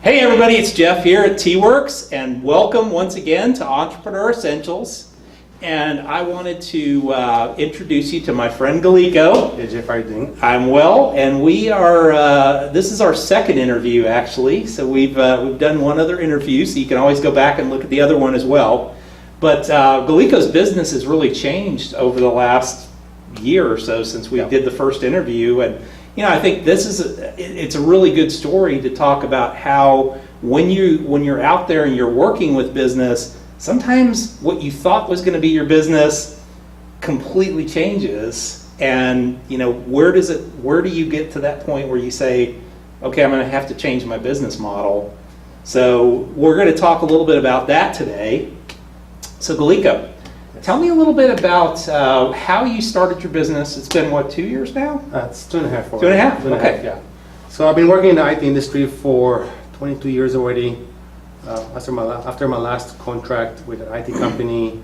Hey everybody, it's Jeff here at T-Werx, and welcome once again to Entrepreneur Essentials. And I wanted to introduce you to my friend Gallico. Hey Jeff, how are you doing? I'm well, and we are, this is our second interview actually, so we've done one other interview, so you can always go back and look at the other one as well. But Gallico's business has really changed over the last year or so since we did the first interview, and you know, I think this is it's a really good story to talk about how when you're out there and you're working with business, sometimes what you thought was going to be your business completely changes, and you know, where do you get to that point where you say, okay, I'm going to have to change my business model? So we're going to talk a little bit about that today. So Gallico, tell me a little bit about how you started your business. It's been, what, 2 years now? It's 2.5. 2.5? Okay. Yeah. So I've been working in the IT industry for 22 years already. After my last contract with an IT company,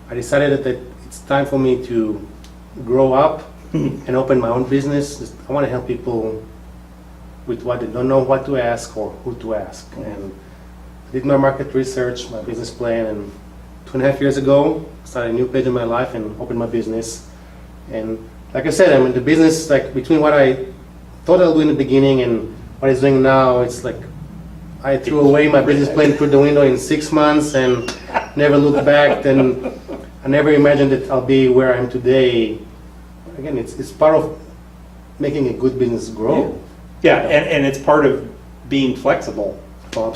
I decided that it's time for me to grow up and open my own business. I want to help people with what they don't know what to ask or who to ask. And I did my market research, my business plan, and 2.5 years ago, started a new page in my life and opened my business. And like I said, I'm in the business, like between what I thought I'll do in the beginning and what I'm doing now, it's like I threw away my business plan through the window in 6 months and never looked back. And I never imagined that I'll be where I am today. Again, it's part of making a good business grow. Yeah, and it's part of being flexible.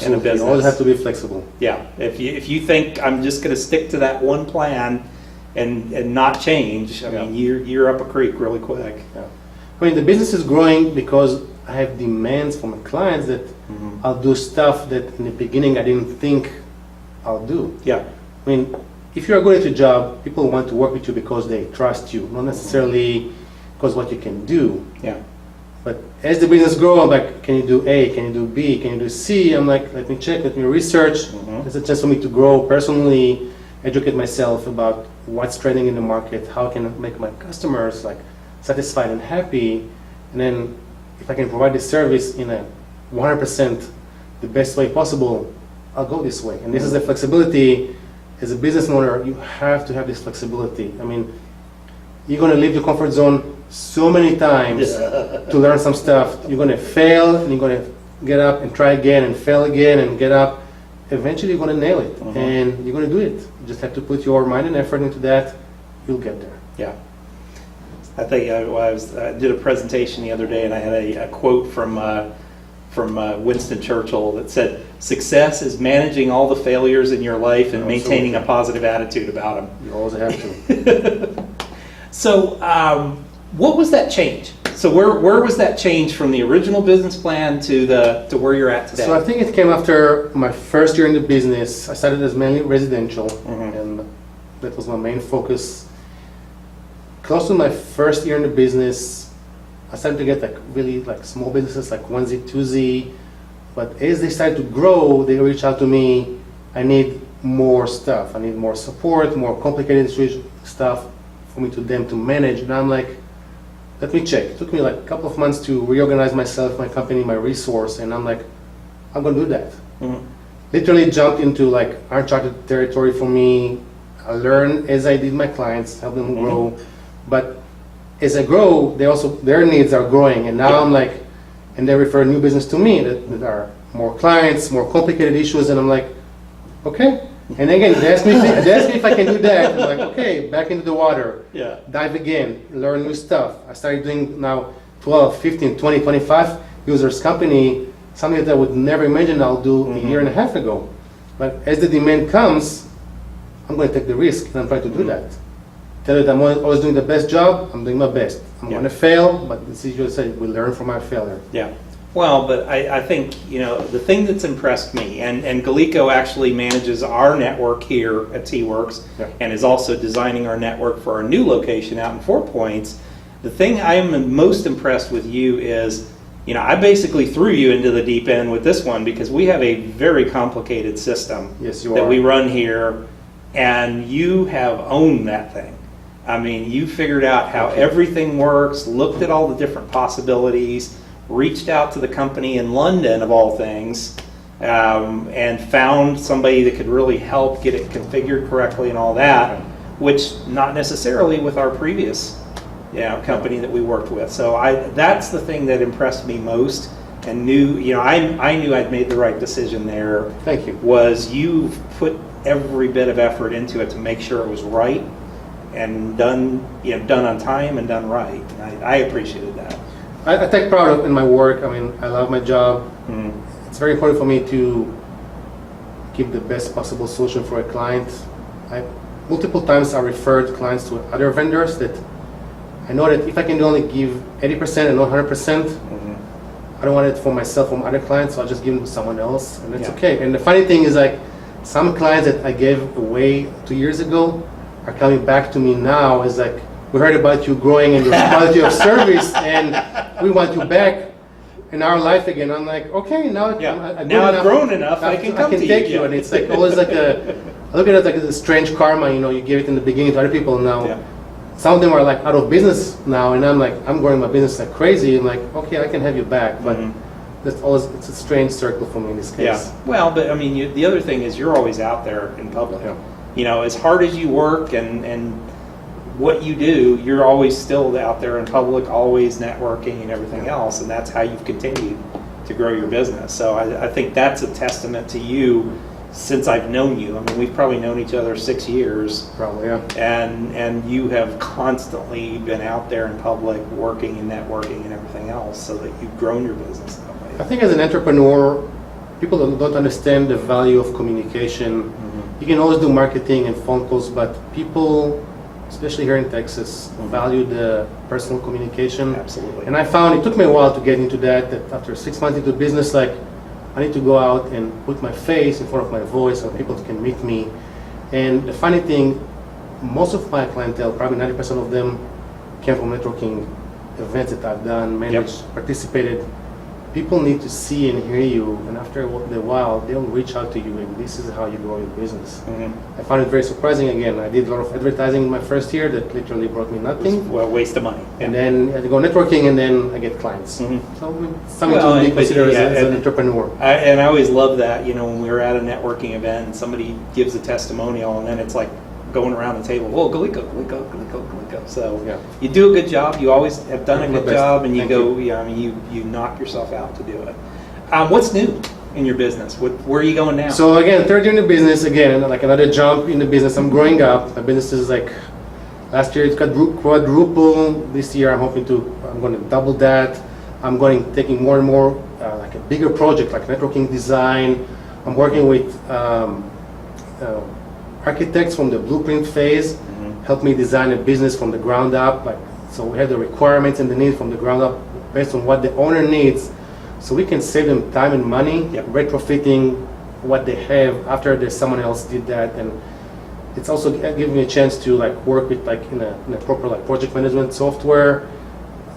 In a business. You always have to be flexible. Yeah, if you think I'm just going to stick to that one plan and not change, I mean, you're up a creek really quick. Yeah. I mean, the business is growing because I have demands from my clients that I'll do stuff that in the beginning I didn't think I'll do. Yeah. I mean, if you're good at your job, people want to work with you because they trust you, not necessarily because what you can do. Yeah. But as the business grows, I'm like, can you do A? Can you do B? Can you do C? I'm like, let me check, let me research. It's a chance for me to grow personally, educate myself about what's trending in the market, how I can make my customers like satisfied and happy. And then if I can provide this service in a 100% the best way possible, I'll go this way. And this is the flexibility. As a business owner, you have to have this flexibility. I mean, you're going to leave your comfort zone so many times to learn some stuff. You're going to fail, and you're going to get up and try again and fail again and get up. Eventually, you're going to nail it, and you're going to do it. You just have to put your mind and effort into that. You'll get there. Yeah. I think I did a presentation the other day, and I had a quote from Winston Churchill that said, "Success is managing all the failures in your life and maintaining a positive attitude about them." You always have to. So, what was that change? So, where was that change from the original business plan to where you're at today? So I think it came after my first year in the business. I started as mainly residential, and that was my main focus. Close to my first year in the business, I started to get like really like small businesses like onesie, twosie. But as they started to grow, they reached out to me. I need more stuff. I need more support, more complicated stuff for me to manage. And I'm like, let me check. It took me like a couple of months to reorganize myself, my company, my resource, and I'm like, I'm gonna do that. Literally jumped into like uncharted territory for me. I learned as I did my clients, help them grow. But as I grow, their needs are growing, and now I'm like, and they refer new business to me that are more clients, more complicated issues, and I'm like, okay. And again, they asked me if I can do that. I'm like, okay, back into the water. Yeah. Dive again, learn new stuff. I started doing now 12, 15, 20, 25 users company, something that I would never imagine I'll do a year and a half ago. But as the demand comes, I'm going to take the risk, and I'm trying to do that. Tell you that I'm always doing the best job, I'm doing my best. I'm going to fail, but as you say, we learn from our failure. Yeah. Well, but I think, the thing that's impressed me, and Gallico actually manages our network here at T-Werx Yeah. and is also designing our network for our new location out in 4 Points. The thing I am most impressed with you is, I basically threw you into the deep end with this one because we have a very complicated system Yes, you that are. we run here, and you have owned that thing. I mean, you figured out how everything works, looked at all the different possibilities, reached out to the company in London, of all things, and found somebody that could really help get it configured correctly and all that, which not necessarily with our previous company that we worked with. So that's the thing that impressed me most, and I knew I'd made the right decision there. Thank you. Was you've put every bit of effort into it to make sure it was right and done on time and done right. And I appreciated that. I take pride in my work. I mean, I love my job. Mm. It's very important for me to give the best possible solution for a client. Multiple times I referred clients to other vendors that I know that if I can only give 80% and not 100%, I don't want it for myself from other clients, so I'll just give them to someone else, and it's okay. And the funny thing is, like, some clients that I gave away 2 years ago are coming back to me now. It's like, we heard about you growing and your quality of service, and we want you back in our life again. I'm like, okay, now Now I've grown enough, I can come to take you. you. And it's like always like I look at it like a strange karma. You give it in the beginning to other people. Now, some of them are like out of business now, and I'm like, I'm growing my business like crazy. I'm like, okay, I can have you back, but that's always, it's a strange circle for me in this case. Yeah. Well, but I mean, the other thing is you're always out there in public. As hard as you work and what you do, you're always still out there in public, always networking and everything else, and that's how you've continued to grow your business. So I think that's a testament to you since I've known you. I mean, we've probably known each other 6 years. Probably, yeah. And you have constantly been out there in public, working and networking and everything else, so that you've grown your business that way. I think as an entrepreneur, people don't understand the value of communication. You can always do marketing and phone calls, but people, especially here in Texas, value the personal communication. Absolutely. And I found it took me a while to get into that after 6 months into business, like, I need to go out and put my face in front of my voice so people can meet me. And the funny thing, most of my clientele, probably 90% of them, came from networking events that I've done, managed, participated. People need to see and hear you, and after a while, they'll reach out to you, and this is how you grow your business. I found it very surprising. Again, I did a lot of advertising in my first year that literally brought me nothing. Well, waste of money. And then I go networking, and then I get clients. So something Well, to be but considered yeah, as an entrepreneur. I always love that, when we were at a networking event and somebody gives a testimonial, and then it's like going around the table, whoa, Gallico. So you do a good job. You always have done a good job, and you you knock yourself out to do it. What's new in your business? Where are you going now? So again, third year in the business, again, like another jump in the business. I'm growing up. My business is like, last year it got quadruple. This year I'm going to double that. I'm taking more and more, like a bigger project, like networking design. I'm working with architects from the blueprint phase, help me design a business from the ground up. So we have the requirements and the needs from the ground up based on what the owner needs, so we can save them time and money, retrofitting what they have after someone else did that. And it's also giving me a chance to work with in a proper project management software,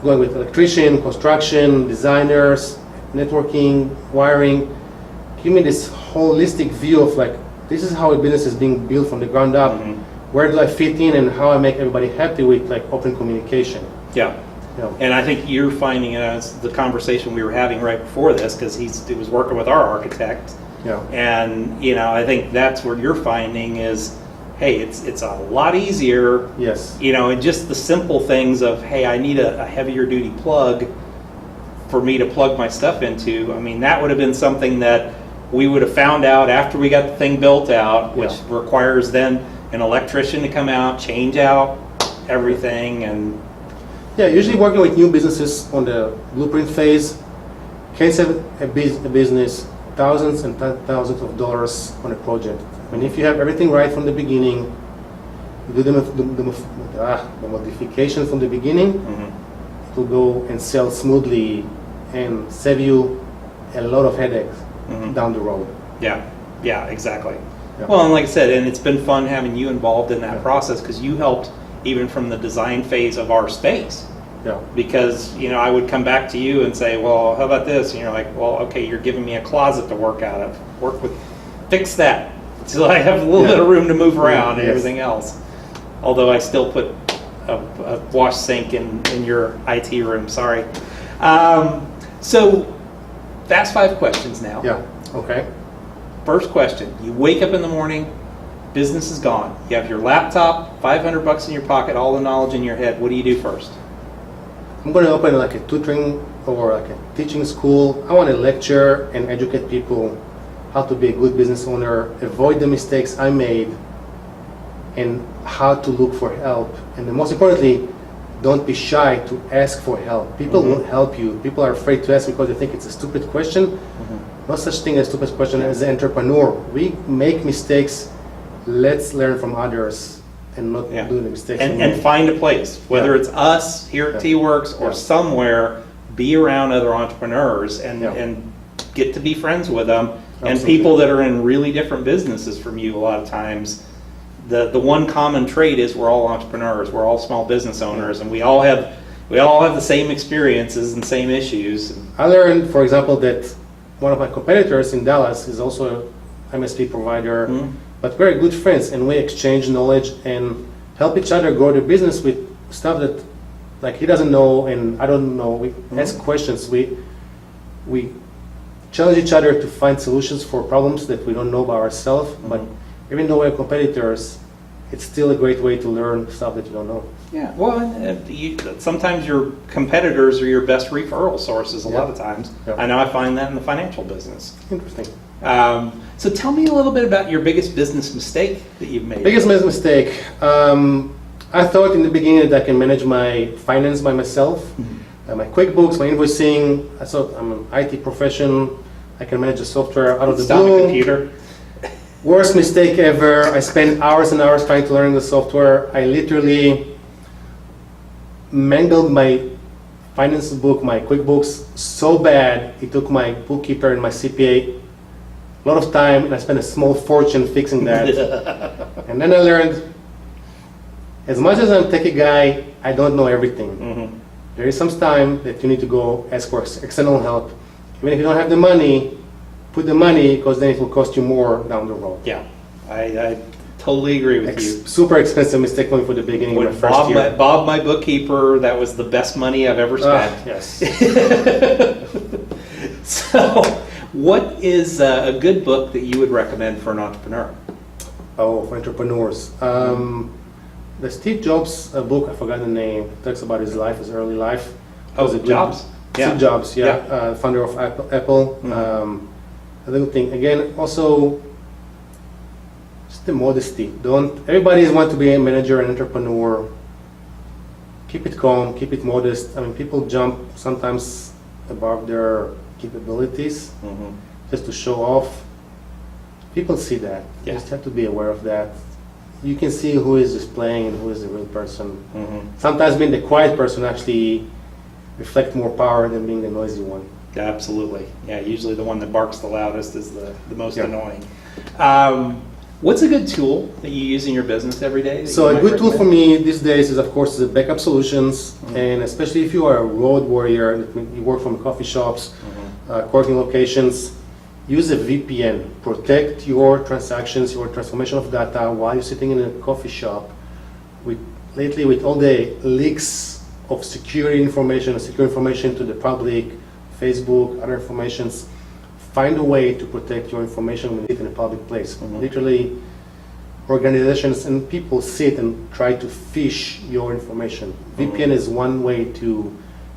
going with electrician, construction, designers, networking, wiring. Give me this holistic view of this is how a business is being built from the ground up. Where do I fit in, and how I make everybody happy with open communication. And I think you're finding the conversation we were having right before this, because he was working with our architect. And I think that's where you're finding is, hey, it's a lot easier. And just the simple things of, hey, I need a heavier duty plug for me to plug my stuff into. I mean, that would have been something that we would have found out after we got the thing built out, which requires then an electrician to come out, change out everything. And usually working with new businesses on the blueprint phase can save a business thousands and thousands of dollars on a project. I mean, if you have everything right from the beginning, you do the modification from the beginning, it will go and sell smoothly and save you a lot of headaches down the road. Yeah, exactly. Yeah. Well, and like I said, and it's been fun having you involved in that process because you helped even from the design phase of our space. Yeah. Because, I would come back to you and say, well, how about this? And you're like, well, okay, you're giving me a closet to work out of. Fix that. So I have a little bit of room to move around and everything else. Although I still put a wash sink in your IT room, sorry. So, fast 5 questions now. Yeah, okay. First question, you wake up in the morning, business is gone. You have your laptop, $500 in your pocket, all the knowledge in your head. What do you do first? I'm going to open like a tutoring or like a teaching school. I want to lecture and educate people how to be a good business owner, avoid the mistakes I made, and how to look for help. And most importantly, don't be shy to ask for help. People won't help you. People are afraid to ask because they think it's a stupid question. No such thing as stupid question as an entrepreneur. We make mistakes. Let's learn from others and not do the mistakes. And find a place, whether it's us here at T-Werx or somewhere, be around other entrepreneurs and get to be friends with them. Absolutely. And people that are in really different businesses from you a lot of times. The one common trait is we're all entrepreneurs, we're all small business owners, and we all have the same experiences and same issues. I learned, for example, that one of my competitors in Dallas is also an MSP provider, but very good friends, and we exchange knowledge and help each other grow the business with stuff that like he doesn't know and I don't know. We ask questions. We challenge each other to find solutions for problems that we don't know by ourselves, but even though we're competitors, it's still a great way to learn stuff that you don't know. Yeah, well, sometimes your competitors are your best referral sources a lot of times. Yeah. I know I find that in the financial business. Interesting. So tell me a little bit about your biggest business mistake that you've made. Biggest mistake. I thought in the beginning that I can manage my finance by myself. My QuickBooks, my invoicing. I thought I'm an IT profession. I can manage the software out of the blue. Computer. Worst mistake ever. I spent hours and hours trying to learn the software. I literally mangled my finance book, my QuickBooks, so bad. It took my bookkeeper and my CPA a lot of time, and I spent a small fortune fixing that. And then I learned, as much as I'm a techie guy, I don't know everything. There is some time that you need to go ask for external help. Even if you don't have the money, put the money, because then it will cost you more down the road. Yeah, I totally agree with you. Super expensive mistake for the beginning of my first year. Bob, my bookkeeper, that was the best money I've ever spent. Yes. So, what is a good book that you would recommend for an entrepreneur? Oh, for entrepreneurs. The Steve Jobs book, I forgot the name, talks about his life, his early life. Jobs? Yeah. Steve Jobs, founder of Apple. A little thing. Again, also, just the modesty. Everybody wants to be a manager, an entrepreneur. Keep it calm, keep it modest. I mean, people jump sometimes above their capabilities just to show off. People see that. You just have to be aware of that. You can see who is just playing and who is the real person. Sometimes being the quiet person actually reflects more power than being the noisy one. Absolutely. Yeah, usually the one that barks the loudest is the most annoying. What's a good tool that you use in your business every day? So a good tool for me these days is, of course, the backup solutions, and especially if you are a road warrior, you work from coffee shops, co-working locations, use a VPN. Protect your transactions, your transformation of data while you're sitting in a coffee shop. Lately, with all the leaks of security information to the public, Facebook, other informations, find a way to protect your information when you live in a public place. Literally, organizations and people sit and try to phish your information. VPN is one way to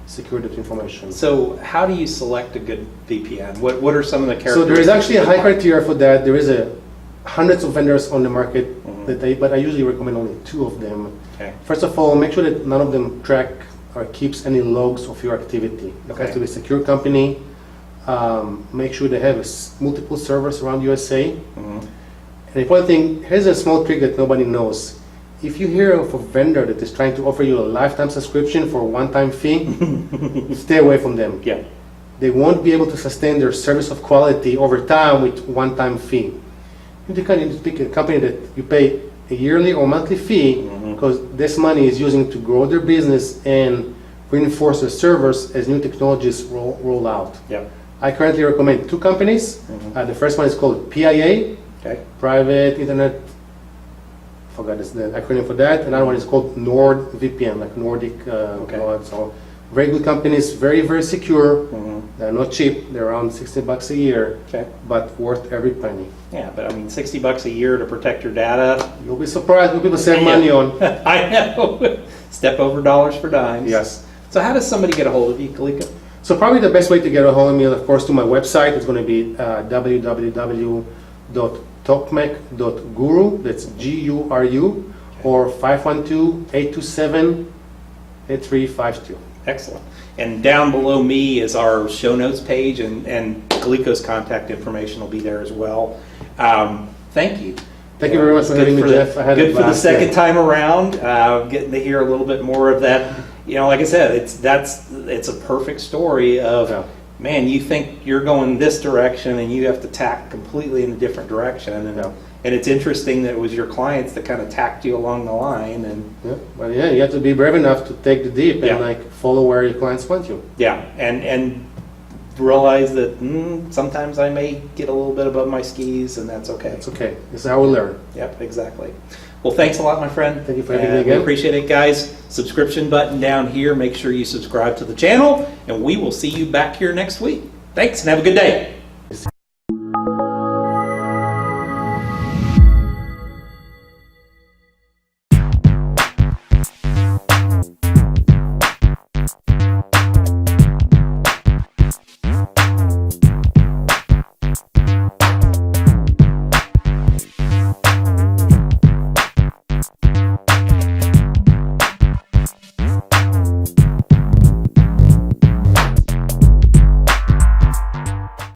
secure that information. So how do you select a good VPN? What are some of the characteristics? So there is actually a high criteria for that. There is hundreds of vendors on the market, but I usually recommend only 2 of them. Okay. First of all, make sure that none of them track or keeps any logs of your activity. It has to be a secure company. Make sure they have multiple servers around USA. And the important thing, here's a small trick that nobody knows. If you hear of a vendor that is trying to offer you a lifetime subscription for a one-time fee, stay away from them. Yeah. they won't be able to sustain their service of quality over time with one-time fee. You need to pick a company that you pay a yearly or monthly fee, because this money is using to grow their business and reinforce their servers as new technologies roll out. Yep. I currently recommend two companies. The first one is called PIA, Okay. Private Internet, forgot the acronym for that. Another one is called NordVPN, like Nordic. So very good companies, very, very secure. They're not cheap. They're around $60 a year, Okay. but worth every penny. Yeah, but I mean, $60 a year to protect your data. You'll be surprised what people save money on. I know. Step over dollars for dimes. Yes. So how does somebody get a hold of you, Gallico? So probably the best way to get a hold of me, of course, to my website. It's going to be www.topmac.guru. That's GURU, or 512-827-8352. Excellent. And down below me is our show notes page, and Gallico's contact information will be there as well. Thank you. Thank you very much for having me, Jeff. I had a Good for the blast, second yeah. time around, getting to hear a little bit more of that. You know, like I said, it's a perfect story of, Yeah. man, you think you're going this direction and you have to tack completely in a different direction. And, Yeah. and it's interesting that it was your clients that kind of tacked you along the line. And Yeah, but yeah, you have to be brave enough to take the deep Yeah. and like follow where your clients want you. yeah, and realize that sometimes I may get a little bit above my skis, and that's okay. It's okay. This is how we learn. Yep, exactly. Well, thanks a lot, my friend. Thank you for having me We again. appreciate it, guys. Subscription button down here. Make sure you subscribe to the channel, and we will see you back here next week. Thanks, and have a good day.